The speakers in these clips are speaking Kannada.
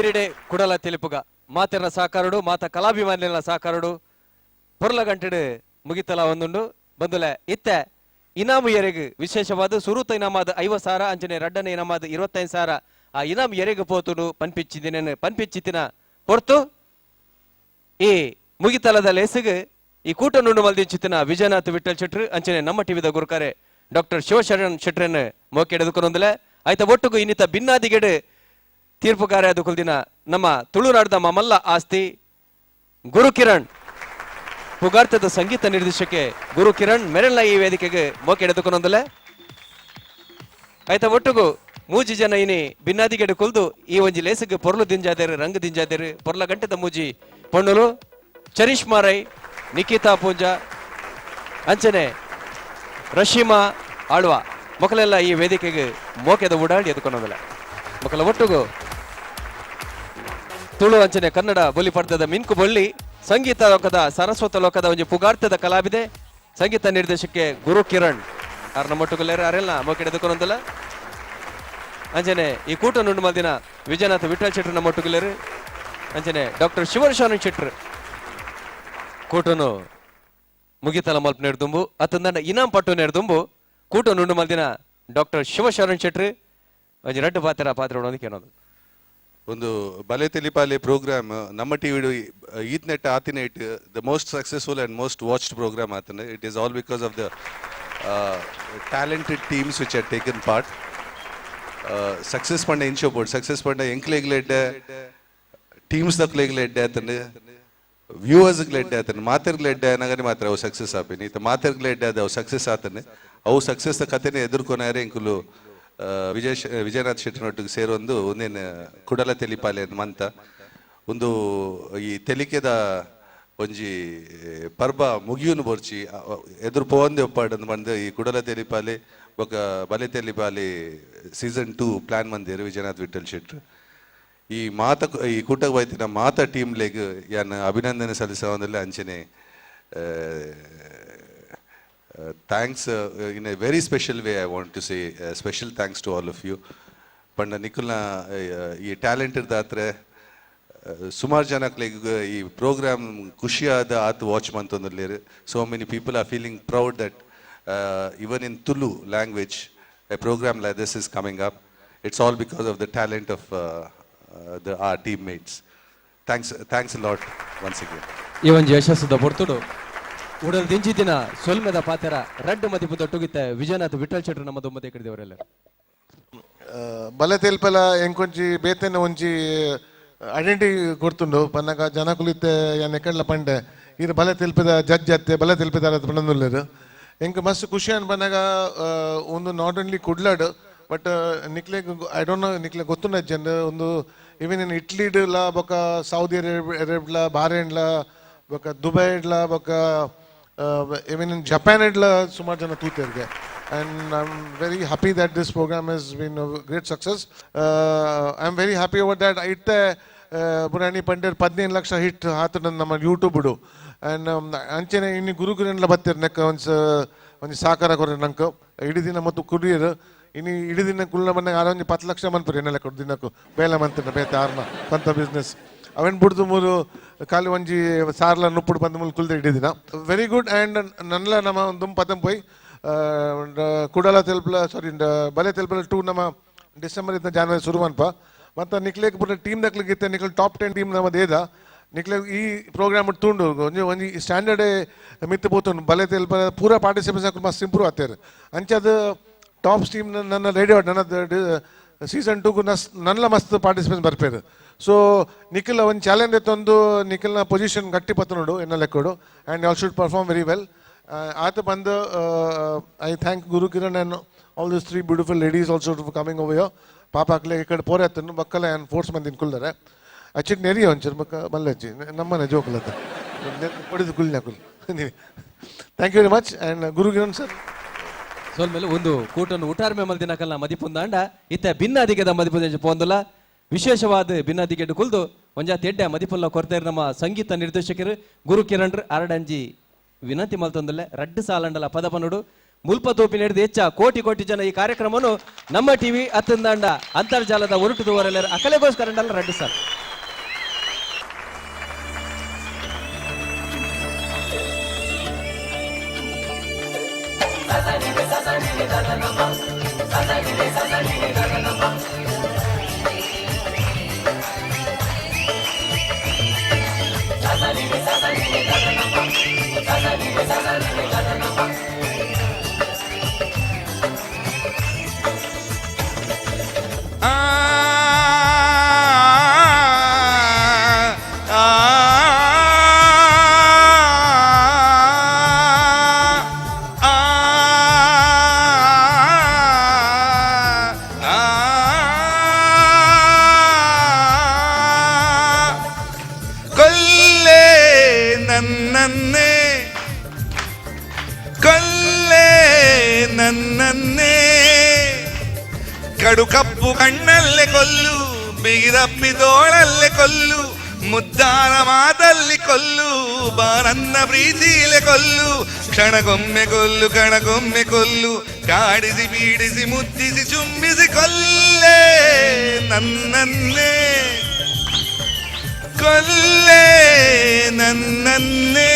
ಈರಿಡೆ ಕುಡಲ తెలుపుಗ ಮಾತಿನ ಸಾಕಾರಡು ಮಾತ ಕಲಾಭಿಮಾನಿಗಳ ಸಾಕಾರಡು ಪೊರ್ಲ ಗಂಟೆಡು ಮುಗಿತಲ ಒಂದುಂಡು ಬಂದುಲೆ ಇತ್ತೆ ಇನಾಮು ಎರೆಗು ವಿಶೇಷವಾದ ಸುರೂತ ಇನಾಮಾದ 50,000 ಅಂಚನೆ ರಡ್ಡನೆ ಇನಾಮಾದ 25,000 ಆ ಇನಾಮು ಎರೆಗು ಪೋತುಡು ಪನ್ಪಿಚ್ಚಿದಿನೇನು ಪನ್ಪಿಚ್ಚಿತ್ತಿನ ಹೊರ್ತು ಈ ಮುಗಿತಲದ ಲೆಸಗು ಈ ಕೂಟ ನುಂಡು ಮಲ್ದಿಂಚಿತ್ತಿನ ವಿಜಯನಾಥ್ ವಿಠಲ್ ಶೆಟ್ರು ಅಂಚನೆ ನಮ್ಮ ಟಿವಿದ ಗುರುಕಾರೆ ಡಾಕ್ಟರ್ ಶಿವಶರಣ್ ಶೆಟ್ರನ್ನು ಮೋಕೆ ಎಡೆದುಕೊಂಡೊಂದಲೆ ಆಯ್ತ ಒಟ್ಟುಗು ಇನ್ನಿತ ಭಿನ್ನಾದಿಗೆಡು ತೀರ್ಪುಗಾರ ಅದು ಕುಲ್ದಿನ ನಮ್ಮ ತುಳುನಾಡದ ಮಲ್ಲ ಆಸ್ತಿ ಗುರು ಕಿರಣ್ ಪುಗಾರ್ಥದ ಸಂಗೀತ ನಿರ್ದೇಶಕ್ಕೆ ಗುರು ಕಿರಣ್ ಮೆರಲ್ನ ಈ ವೇದಿಕೆಗೆ ಮೋಕೆ ಎಡೆದುಕೊಂಡೊಂದಲೆ ಆಯ್ತ ಒಟ್ಟುಗು ಮೂಜಿ ಜನ ಇನಿ ಭಿನ್ನಾದಿಗೆಡು ಕುಲ್ದು ಈ ಒಂಜಿ ಲೇಸಿಗೆ ಪೊರ್ಲು ದಿಂಜಾದೇರು ರಂಗ ದಿಂಜಾದೇರು ಪೊರ್ಲ ಗಂಟೆದ ಮೂಜಿ ಪೊಣ್ಣುಲು ಚರಿಷ್ಮಾ ರೈ ನಿಖಿತಾ ಪೂಂಜಾ ಅಂಚನೆ ರಶಿಮಾ ಆಳ್ವಾ ಮಕ್ಕಳೆಲ್ಲ ಈ ವೇದಿಕೆಗೆ ಮೋಕೆದ ಓಡಾಡಿ ಎದ್ಕೊಂಡೋದಲ್ಲ ಮಕ್ಕಳ ಒಟ್ಟುಗು ತುಳು ಅಂಚನೆ ಕನ್ನಡ ಬೊಲಿ ಪಡೆದ ಮಿನ್ಕು ಬೊಳ್ಳಿ ಸಂಗೀತ ಲೋಕದ ಸರಸ್ವತ ಲೋಕದ ಒಂದು ಪುಗಾರ್ಥದ ಕಲಾವಿದೆ ಸಂಗೀತ ನಿರ್ದೇಶಕ್ಕೆ ಗುರು ಕಿರಣ್ ಅವ್ರನ್ನ ಮೊಟ್ಟುಗಲ್ಲೇರು ಅರೆಲ್ಲ ಮೋಕೆ ಎದ್ಕೊಂಡೋದಲ್ಲ ಅಂಚನೆ ಈ ಕೂಟ ನುಂಡು ಮಲ್ದಿನ ವಿಜಯನಾಥ್ ವಿಠಲ್ ಶೆಟ್ರನ್ನ ಮೊಟ್ಟುಗಲ್ಲೇರು ಅಂಚನೆ ಡಾಕ್ಟರ್ ಶಿವಶರಣ್ ಶೆಟ್ರು ಕೂಟನು ಮುಗಿತಲ ಮಲ್ಪ ನೆಡ್ದುಂಬು ಅತ್ತಂದ ಇನಾಮ್ ಪಟ್ಟು ನೆಡ್ದುಂಬು ಕೂಟ ನುಂಡು ಮಲ್ದಿನ ಡಾಕ್ಟರ್ ಶಿವಶರಣ್ ಶೆಟ್ರು ಒಂಜಿ ರಡ್ಡು ಪಾತ್ರ ಏನೋದು ಒಂದು ಬಲೆ ತೆಲಿಪಾಲೆ ಪ್ರೋಗ್ರಾಮ್ ನಮ್ಮ ಟಿವಿ ಈತ್ನೆಟ್ ಆತಿನೆಟ್ the most successful and most watched programme ಆತನೆ it is all because of the talented teams which are taken part success ಪಂಡ ಇಂಚೋ ಬೋರ್ಡ್ ಸಕ್ಸಸ್ ಪಂಡ ಎಂಕ್ಲೆಗ್ಲೆಡ್ಡೆ ಟೀಮ್ಸ್ ದಕ್ಲೆಗ್ಲೆಡ್ಡೆ ಆತನೆ ವ್ಯೂವರ್ಸ್ಗ್ಲೆಡ್ಡೆ ಆತನೆ ಮಾತರ್ಗ್ಲೆಡ್ಡೆ ಅನ್ನಗನೆ ಮಾತ್ರ ಅವು ಸಕ್ಸಸ್ ಆಪಿನಿ ಇತ್ತ ಮಾತರ್ಗ್ಲೆಡ್ಡೆ ಅದು ಅವು ಸಕ್ಸಸ್ ಆತನೆ ಅವು ಸಕ್ಸಸ್ ಕಥೆನೇ ಎದುರ್ಕೊನಾರೆ ಇಂಕುಲು ವಿಜಯನಾಥ್ ಶೆಟ್ಟಿನೊಟ್ಟಿಗೆ ಸೇರೊಂದು ಒಂದೇನು ಕುಡಲ ತೆಲಿಪಾಲೆ ಮಂತ ಒಂದು ಈ ತೆಲಿಕೆದ ಒಂಜಿ ಪರ್ಬ ಮುಗಿಯುನು ಬೋರ್ಚಿ ಎದುರು ಪೋವಂದೆ ಒಪ್ಪಾಡಂದು ಬಂದು ಈ ಕುಡಲ ತೆಲಿಪಾಲೆ ఒక ಬಲೆ ತೆಲಿಪಾಲೆ ಸೀಸನ್ 2 ಪ್ಲಾನ್ ಮಂದಿರು ವಿಜಯನಾಥ್ ವಿಠಲ್ ಶೆಟ್ರು ಈ ಕೂಟಕ್ಕೆ ಬೈತಿನ ಮಾತ ಟೀಮ್ ಲೆಗ್ ಯಾನ್ ಅಭಿನಂದನೆ ಸಲ್ಲಿಸೋದಲ್ಲ ಅಂಚನೆ thanks in a very special way. I want to say special thanks to all of you. Panda Nikulna ಈ ಟ್ಯಾಲೆಂಟೆಡ್ ದಾತ್ರೆ ಸುಮಾರು ಜನಕ್ಕೆ ಈ ಪ್ರೋಗ್ರಾಮ್ ಖುಷಿಯಾದ ಆತು watch ಮಂತಂದ್ರೆ so many people are feeling proud that even in Tulu language a program like this is coming up. It's all because of the talent of our teammates. Thanks a lot once again. ಈ ಒಂದು ಯಶಸ್ಸದ ಪೊರ್ತುಡು ಉಡಲ್ ದಿಂಜಿದಿನ ಸೊಲ್ಮೆದ ಪಾತೆರ ರಡ್ಡು ಮದಿಪು ತೊಟ್ಟುಗಿತ್ತೆ ವಿಜಯನಾಥ್ ವಿಠಲ್ ಶೆಟ್ರು ನಮ್ಮ ದುಮ್ಮದೆ ಕಡಿದವರೆಲ್ಲ ಬಲೆ ತೆಲ್ಪೆಲ ಎಂಕೊಂಚಿ ಬೇತೆನ ಒಂಜಿ ಐಡೆಂಟಿ ಕೊಡ್ತುಂಡು ಪನ್ನಗ ಜನ ಕುಲಿತೆ ಯಾನ್ ಎಕ್ಕಡ್ಲ ಪಂಡೆ ಇದು ಬಲೆ ತೆಲ್ಪದ ಜಡ್ಜ್ ಅತ್ತೆ ಬಲೆ ತೆಲ್ಪದ ಪಂಡಂದುಲ್ಲೇರು ಎಂಕ್ ಮಸ್ತ್ ಖುಷಿ ಅನ್ ಪನ್ನಗ ಒಂದು ನಾಟ್ ಓನ್ಲಿ ಕುಡ್ಲಾಡ್ ಬಟ್ ನಿಕ್ಲೆ ಐ ಡೋಂಟ್ ನೋ ನಿಕ್ಲೆ ಗೊತ್ತುಂಡ ಜನ ಒಂದು ಇವನ್ ಇನ್ ಇಟ್ಲಿಡ್ಲ ಬೊಕ ಸೌದಿ ಅರೇಬ್ಲ ಬಾರೇನ್ಲ ಬೊಕ ದುಬೈಡ್ಲ ಬೊಕ even in Japan sumar jana tooterge and I'm very happy that this program has been a great success. I'm very happy over that itte purani pandir 15 laksha hit hatana nama YouTube udu and anchene inni guru kiranla battir nek onji sakara kore nanka idi dina mattu kuriyer inni idi dina kulla manna aronji 10 laksha man purena lekku dinakku bela mantna beta arna panta business ಅವನ್ ಬಿಡ್ದು ಮೂರು ಖಾಲಿ ಒಂಜಿ ಸಾರ್ಲ ನುಪ್ಪುಡು ಬಂದು ಮೂಲ ಕುಲ್ದೆ ಹಿಡಿದಿನ ವೆರಿ ಗುಡ್ ಆ್ಯಂಡ್ ನನ್ನಲ ನಮ್ಮ ಒಂದು ಪದಂ ಪೋಯ್ ಕುಡಲ ತೆಲ್ಪಲ ಸಾರಿ ಬಲೆ ತೆಲ್ಪಲ 2 ನಮ್ಮ ಡಿಸೆಂಬರ್ ಇಂದ ಜನವರಿ ಶುರು ಮನ್ಪ ಮತ್ತು ನಿಕ್ಲೆಗ್ ಪೂರ ಟೀಮ್ ದಕ್ಲಿಗಿತ್ತೆ ನಿಕ್ಲೆ ಟಾಪ್ 10 ಟೀಮ್ ನಮ್ಮ ದೇದ ನಿಕ್ಲೆ ಈ ಪ್ರೋಗ್ರಾಮ್ ತುಂಡು ಒಂಜಿ ಸ್ಟ್ಯಾಂಡರ್ಡ್ ಮಿತ್ತು ಪೋತುಂಡು ಬಲೆ ತೆಲ್ಪಲ ಪೂರ ಪಾರ್ಟಿಸಿಪೇಷನ್ ಮಸ್ತ್ ಇಂಪ್ರೂವ್ ಆಗ್ತಾರೆ ಅಂಚದು ಟಾಪ್ ಟೀಮ್ ನನ್ನ ರೇಡಿಯೋ ನನ್ನದು ಸೀಸನ್ 2 ನನ್ನಲ ಮಸ್ತ್ ಪಾರ್ಟಿಸಿಪೇಷನ್ ಬರ್ಪೇರು ಸೊ ನಿಖಿಲ್ ಒಂದು ಚಾಲೆಂಜ್ ಎತ್ತೊಂದು ನಿಖಿಲ್ನ ಪೊಸಿಷನ್ ಗಟ್ಟಿ ಪತ್ತು ನೋಡು ಎನ್ನ ಲೆಕ್ಕೋಡು and all should perform very well ಆತ ಬಂದು I thank Guru Kiran and all this 3 beautiful ladies also coming over here ಪಾಪ ಹಾಕ್ಲೆ ಈ ಕಡೆ ಪೋರೆ ಹತ್ತನ್ನು ಮಕ್ಕಳ ಆ್ಯಂಡ್ ಫೋರ್ಸ್ ಮಂದಿ ಇನ್ಕೊಳ್ತಾರೆ ಅಚ್ಚಿಟ್ಟು ನೆರಿ ಒಂಚೂರು ಮಕ್ಕ ಮಲ್ಲಜ್ಜಿ ನಮ್ಮನೆ ಜೋಕಲತ್ತ ಹೊಡಿದು ಕುಲ್ನ ಕುಲ್ thank you very much and Guru Kiran sir ಸೋಲ್ ಮೇಲೆ ಒಂದು ಕೂಟನ್ನು ಊಟಾರ್ಮೆ ಮಲ್ದಿನ ಕಲ್ಲ ಮದಿಪುಂದಾಂಡ ಇತ್ತ ಭಿನ್ನಾದಿಗೆದ ಮದಿಪುಂದ ಪೋಂದುಲ ವಿಶೇಷವಾದ ಭಿನ್ನಾದಿಗೆಡು ಕುಲ್ದು ಒಂಜಾ ತೆಡ್ಡೆ ಮದಿಪುಲ್ಲ ಕೊರ್ತಾರೆ ನಮ್ಮ ಸಂಗೀತ ನಿರ್ದೇಶಕರು ಗುರು ಕಿರಣ್ ಅರಡಂಜಿ ವಿನಂತಿ ಮಲ್ತೊಂದಲ್ಲ ರಡ್ಡು ಸಾಲಂಡಲ ಪದ ಪನ್ನುಡು ಮುಲ್ಪ ತೋಪಿ ನಡೆದು ಹೆಚ್ಚ ಕೋಟಿ ಕೋಟಿ ಜನ ಈ ಕಾರ್ಯಕ್ರಮವನ್ನು ನಮ್ಮ ಟಿವಿ ಅತ್ತಂದಾಂಡ ಅಂತರ್ಜಾಲದ ಹೊರಟುದವರೆಲ್ಲರ ಅಕಲೆಗೋಸ್ಕರ ರಡ್ಡು ಸರ್. ಕೊಲ್ಲೆ ನನ್ನನ್ನೇ ಕೊಲ್ಲೆ ನನ್ನನ್ನೇ ಕಡು ಕಪ್ಪು ಕಣ್ಣಲ್ಲೇ ಕೊಲ್ಲು ಬಿಗಿದಪ್ಪಿದೋಳಲ್ಲೇ ಕೊಲ್ಲು ಮುದ್ದಾನ ಮಾತಲ್ಲಿ ಕೊಲ್ಲು ಬಾರನ್ನ ಪ್ರೀತಿಲೆ ಕೊಲ್ಲು ಕ್ಷಣಗೊಮ್ಮೆ ಕೊಲ್ಲು ಕಣಗೊಮ್ಮೆ ಕೊಲ್ಲು ಕಾಡಿಸಿ ಬೀಡಿಸಿ ಮುದ್ದಿಸಿ ಚುಂಬಿಸಿ ಕೊಲ್ಲೆ ನನ್ನನ್ನೇ ಕೊಲ್ಲೆ ನನ್ನನ್ನೇ.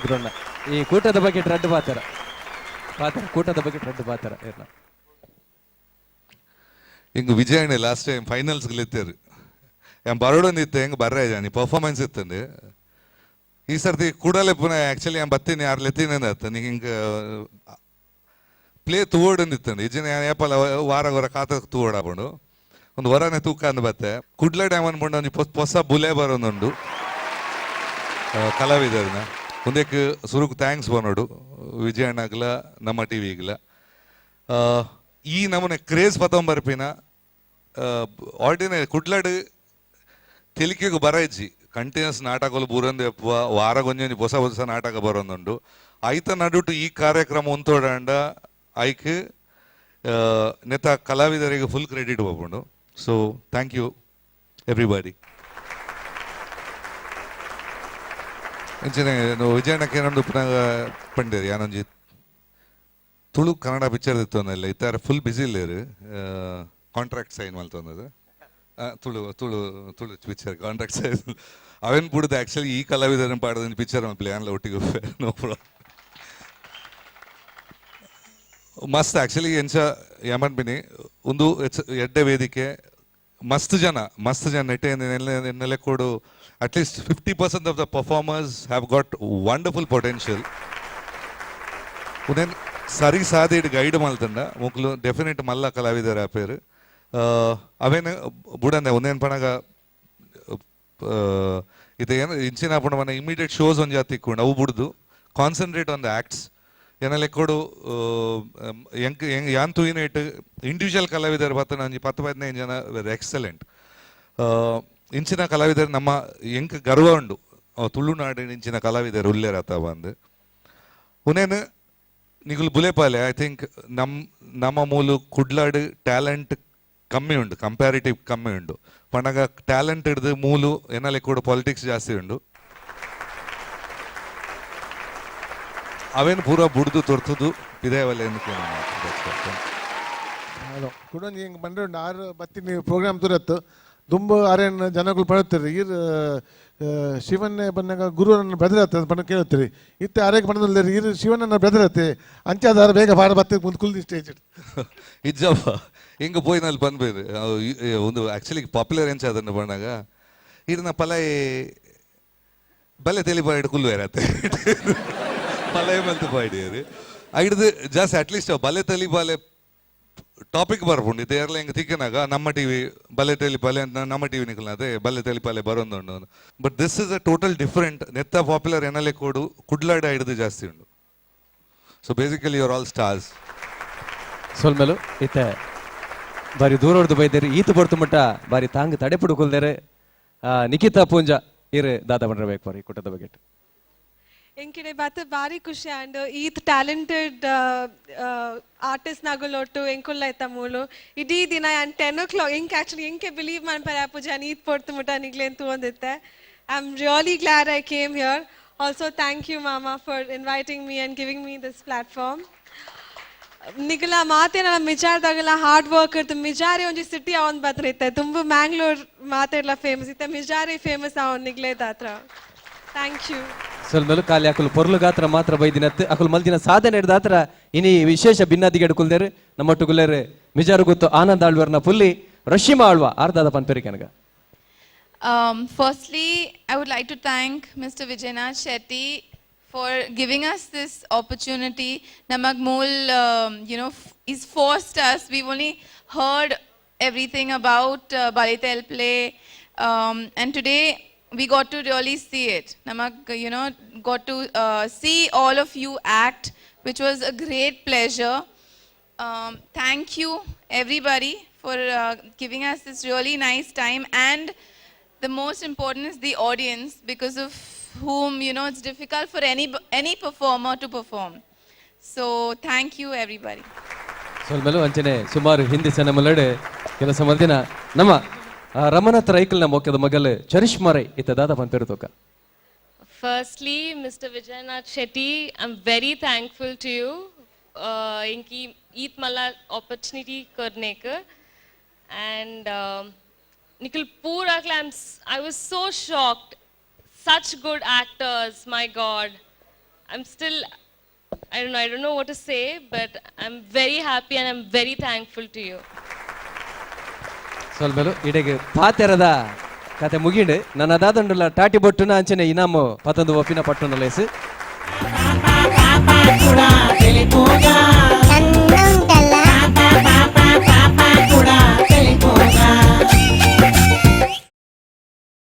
ಗುರಣ್ಣ ಈ ಕೂಟದ ಬಗ್ಗೆ ರಡ್ಡು ಪಾತ್ರ ಕೂಟದ ಬಗ್ಗೆ ರಡ್ಡು ಪಾತ್ರ ಏನ ಹಿಂಗೆ ವಿಜಯಣ್ಣ ಲಾಸ್ಟ್ ಟೈಮ್ ಫೈನಲ್ಸ್ ಗೆಲ್ಲಿತ್ತೇರು ಬರೋಡೊಂದಿತ್ತು ಹೆಂಗೆ ಬರ್ರೆ ಜಾನಿ ಪರ್ಫಾರ್ಮೆನ್ಸ್ ಇತ್ತಂದು ಈ ಸರ್ತಿ ಕೂಡಲೇ ಪುನಃ ಆ್ಯಕ್ಚುಲಿ ಬತ್ತೀನಿ ಯಾರು ಲೆತ್ತೀನಿ ಅಂದ ನೀ ಹಿಂಗೆ ಪ್ಲೇ ತೂವೋಡಂದಿತ್ತಂಡು ಇಜ್ಜಿನ ಏಪಲ ವಾರ ಖಾತ ತೂವೋಡಾಪಂಡು ಒಂದು ವರನೇ ತೂಕ ಅಂದ್ ಬತ್ತೆ ಕುಡ್ಲ ಡ್ಯಾಮ್ ಅನ್ಕೊಂಡು ಒಂದು ಹೊಸ ಬುಲೆ ಬರೋದೊಂದು ಕಲಾವಿದರನ್ನ ಮುಂದಕ್ಕೆ ಸುರುಕು ಥ್ಯಾಂಕ್ಸ್ ಬನ್ನೋಡು ವಿಜಯಣ್ಣಗ್ಲ ನಮ್ಮ ಟಿವಿಗ್ಲ ಈ ನಮ್ಮನೆ ಕ್ರೇಜ್ ಪತಂಬರ್ಪಿನ ಆರ್ಡಿನರಿ ಕುಡ್ಲಡ್ ತೆಲಿಕೆಗೂ ಬರ ಇಜ್ಜಿ ಕಂಟಿನ್ಯೂಸ್ ನಾಟಕಗಳು ಬೂರಂದು ಎಪ್ಪುವ ವಾರಗೊಂಜಿ ಹೊಸ ಹೊಸ ನಾಟಕ ಬರೋದುಂಡು ಐತ ನಡುಟು ಈ ಕಾರ್ಯಕ್ರಮ ಉಂತೋಡಂಡ ಐಕ್ ನೆತ ಕಲಾವಿದರಿಗೆ ಫುಲ್ ಕ್ರೆಡಿಟ್ ಹೋಗ್ಕೊಂಡು ಸೊ ಥ್ಯಾಂಕ್ ಯು ಎವ್ರಿಬಡಿ. ವಿಜಯಣ್ಣಕ್ಕೆ ಏನೊಂದು ಪುನಃ ಪಂಡೇರಿ ಯಾನೊಂಜಿ ತುಳು ಕನ್ನಡ ಪಿಕ್ಚರ್ ಇತ್ತೊಂದಲ್ಲ ಇತ್ತಾರೆ ಫುಲ್ ಬ್ಯುಸಿ ಇಲ್ಲೇರು ಕಾಂಟ್ರಾಕ್ಟ್ ಸೈನ್ ಮಲ್ತೊಂದದು Tulu Tulu Tulu picture contract sign ಅವೇನು ಬಿಡುದು ಆ್ಯಕ್ಚುಲಿ ಈ ಕಲಾವಿದರನ್ನು ಪಾಡೋದು ಪಿಕ್ಚರ್ ಪ್ಲೇ ಅನ್ಲ ಒಟ್ಟಿಗೆ ನೋ ಪ್ರಾಬ್ಲಮ್ ಮಸ್ತ್ ಆ್ಯಕ್ಚುಲಿ ಎಂಚ ಯಮನ್ ಬಿನಿ ಒಂದು ಎಡ್ಡೆ ವೇದಿಕೆ ಮಸ್ತ್ ಜನ ನೆಟ್ಟೆ ಎನ್ನೆಲೆ ಕೊಡು at least 50% of the performers have got wonderful potential ಉದೇನು ಸರಿ ಸಾದಿ ಗೈಡ್ ಮಲ್ತಂಡ ಮುಕ್ಲು ಡೆಫಿನೆಟ್ ಮಲ್ಲ ಕಲಾವಿದರ ಆಪೇರು ಅವೇನು ಬುಡಂದೆ ಒಂದೇನು ಪಣಗ ಇದು ಏನು ಇಂಚಿನ ಪುಣ ಮನ ಇಮಿಡಿಯೇಟ್ ಶೋಸ್ ಒಂದು ಜಾತಿ ಇಕ್ಕೊಂಡು ಅವು ಬಿಡ್ದು ಕಾನ್ಸಂಟ್ರೇಟ್ ಆನ್ ದ ಆ್ಯಕ್ಟ್ಸ್ ಏನೆಲ್ಲ ಕೊಡು ಯಾನ್ ತೂಯಿನೇಟ್ ಇಂಡಿವಿಜುವಲ್ ಕಲಾವಿದರು ಬತ್ತ ನಂಜಿ 10-15 ಜನ ಎಕ್ಸಲೆಂಟ್ ಇಂಚಿನ ಕಲಾವಿದರು ನಮ್ಮ ಎಂಕ್ ಗರ್ವ ಉಂಡು ತುಳುನಾಡಿನ ಇಂಚಿನ ಕಲಾವಿದರು ಉಲ್ಲೇರತ ಬಂದು ಉನೇನು ನಿಗುಲು ಬುಲೆಪಾಲೆ ಐ ಥಿಂಕ್ ನಮ್ಮ ಮೂಲು ಕುಡ್ಲಾಡ್ ಟ್ಯಾಲೆಂಟ್ ಕಮ್ಮಿ ಉಂಡು ಕಂಪ್ಯಾರಿಟಿವ್ ಕಮ್ಮಿ ಉಂಡು ಪಣಗ ಟ್ಯಾಲೆಂಟ್ ಹಿಡ್ದು ಮೂಲು ಏನೆಲ್ಲ ಕೂಡ ಪಾಲಿಟಿಕ್ಸ್ ಜಾಸ್ತಿ ಉಂಡು ಅವೇನು ಪೂರ ಬುಡ್ದು ತೊರ್ತದು ಇದೇವಲ್ಲ ಕೂಡ ಹಿಂಗೆ ಬಂದ್ರೆ ಆರು ಬತ್ತೀನಿ ಪ್ರೋಗ್ರಾಮ್ ತುರತ್ತು ತುಂಬ ಆರೇನು ಜನಗಳು ಪಡುತ್ತೀರಿ ಈರು ಶಿವನ್ನೇ ಬಂದಾಗ ಗುರುವರನ್ನು ಬೆದರತ್ತೆ ಬಣ್ಣ ಕೇಳುತ್ತೀರಿ ಇತ್ತೆ ಆರೇಗೆ ಬಣ್ಣದಲ್ಲಿ ಈರು ಶಿವನನ್ನ ಬೆದರತ್ತೆ ಅಂಚಾದಾರ ಬೇಗ ಬಾಡ ಬತ್ತೆ ಮುಂದೆ ಕುಲ್ದಿ ಸ್ಟೇಜ್ ಇಜ್ಜಪ್ಪ ಹಿಂಗೆ ಪೋಯ್ನಲ್ಲಿ ಬಂದ್ಬೇರು ಒಂದು ಆ್ಯಕ್ಚುಲಿ ಪಾಪ್ಯುಲರ್ ಎಂಚ ಅದನ್ನು ಬಂದಾಗ ಇದನ್ನ ಪಲೈ ಬಲೆ ತೆಲಿಪಾಯಿಡ್ ಕುಲ್ವೇರತ್ತೆ ಪಲೈ ಮಲ್ತು ಪಾಯಿಡಿಯರು ಐಡ್ದು ಜಾಸ್ತಿ ಅಟ್ಲೀಸ್ಟ್ ಬಲೆ ತಲಿ ಬಾಲೆ ಟಾಪಿಕ್ ಬರ್ಕೊಂಡು ಇದು ಎಲ್ಲ ಹಿಂಗೆ ತಿಕ್ಕನಾಗ ನಮ್ಮ ಟಿವಿ ಬಲೆ ತೆಲಿಪಾಲೆ ನಮ್ಮ ಟಿವಿ ನಿಕಲ್ನದೆ ಬಲೆ ತೆಲಿಪಾಲೆ ಬರೋದು but this is a total different ನೆತ್ತ ಪಾಪ್ಯುಲರ್ ಎನ್ನಲೆ ಕೋಡು ಕುಡ್ಲಾಡ ಹಿಡಿದು ಜಾಸ್ತಿ ಉಂಡು so basically your all stars ಸೊಲ್ಮೆಲು ಇತ್ತೆ ಬಾರಿ ದೂರ ಹೊಡೆದು ಬೈದೇರಿ ಈತು ಬರ್ತು ಮಟ್ಟ ಬಾರಿ ತಾಂಗ್ ತಡೆ ಪುಡುಕೊಲ್ದೇರೆ ನಿಖಿತಾ ಪೂಂಜಾ ಇರು ದಾದ ಬಂಡ್ರಬೇಕು ಬಾರಿ ಕುಟದ ಬಗ್ಗೆ ಎಂಕಿಡೆ ಬಾತ ಬಾರಿ ಖುಷಿ ಆಂಡ್ ಈತ್ ಟ್ಯಾಲೆಂಟೆಡ್ ಆರ್ಟಿಸ್ಟ್ ನಗುಲೊಟ್ಟು ಎಂಕುಲ್ಲ ಐತ ಮೂಲು ಇಡೀ ದಿನ 10 o'clock ಎಂಕ್ ಆಕ್ಚುಲಿ ಎಂಕೆ ಬಿಲೀವ್ ಮನ್ಪರೆ ಪೂಜಾ ಈತ್ ಪೊಡ್ತು ಮುಟ್ಟ ನಿಗ್ಲೆ ಅಂತ ಒಂದಿತ್ತೆ I am really glad I came here Also, thank you, Mama, for inviting me and giving me this platform. ನಿಗಲ ಮಾತೇನ ಮಿಜಾರ್ದಾಗೆಲ್ಲ ಹಾರ್ಡ್ ವರ್ಕ್ ಇರ್ತದೆ. ಮಿಜಾರಿ ಒಂಜಿ ಸಿಟಿ ಅವನ್ ಬದ್ರೈತೆ ತುಂಬ ಮ್ಯಾಂಗ್ಳೂರ್ ಮಾತೆಲ್ಲ ಫೇಮಸ್ ಇತ್ತೆ. ಮಿಜಾರಿ ಫೇಮಸ್ ಅವನ್ ನಿಗ್ಲೇದ ಹತ್ರ. Thank you. ಸೊಲ್ಮೆಲು ಕಾಲಿ ಅಕುಲು ಪೊರ್ಲು ಗಾತ್ರ ಮಾತ್ರ ಬೈದಿನತ್ತು ಅಕುಲು ಮಲ್ದಿನ ಸಾಧನೆ ಹಿಡ್ದ ಹತ್ರ ಇನಿ ವಿಶೇಷ ಭಿನ್ನಾದಿಗೆ ಕುಲ್ದೇರು ನಮ್ಮೊಟ್ಟುಗುಲೇರು ಮಿಜಾರು ಗೊತ್ತು ಆನಂದ್ ಆಳ್ವರ್ನ ಪುಲ್ಲಿ ರಶಿಮಾ ಆಳ್ವ ಅರ್ಧದ ಪನ್ಪೆರಿ ಕನಗ. Firstly, I would like to thank Mr. Vijaynath Shetty for giving us this opportunity. Namak Mool, he's forced us. We've only heard everything about Balitel play, and today we got to really see it. Namak, got to see all of you act, which was a great pleasure. Thank you, everybody, for giving us this really nice time. And the most important is the audience, because of whom, it's difficult for any performer to perform. So, thank you, everybody. ಸೊಲ್ಮೆಲು ಅಂಚನೆ ಸುಮಾರು ಹಿಂದಿ ಸಿನಿಮಾಲಡೆ ಕೆಲಸ ಮಲ್ದಿನ ನಮ್ಮ ರಮನಾಥ್ ರೈಕಲ್ನ ಮೊಕ್ಕದ ಮಗಲು ಚರಿಷ್ಮಾ ರೈ ಇತ್ತ ದಾದ ಪನ್ಪೆರು ತೋಕ. Firstly, Mr. Vijaynath Shetty, I'm very thankful to you. Inki eat mala opportunity karne ka, and Nikhil pura clams. I was so shocked. Such good actors, my God. I'm still, I don't know what to say, but I'm very happy and I'm very thankful to you. ಸೊಲ್ಮೆಲು ಇಡೆಗೆ ಪಾತೆರದ ಕತೆ ಮುಗಿಂಡು ನನ್ನ ದಾದಂಡುಲ ಟಾಟಿ ಬೊಟ್ಟುನ ಅಂಚನೆ ಇನಾಮು ಪತ್ತೊಂದು ಒಪ್ಪಿನ ಪಟ್ಟುನ ಲೇಸು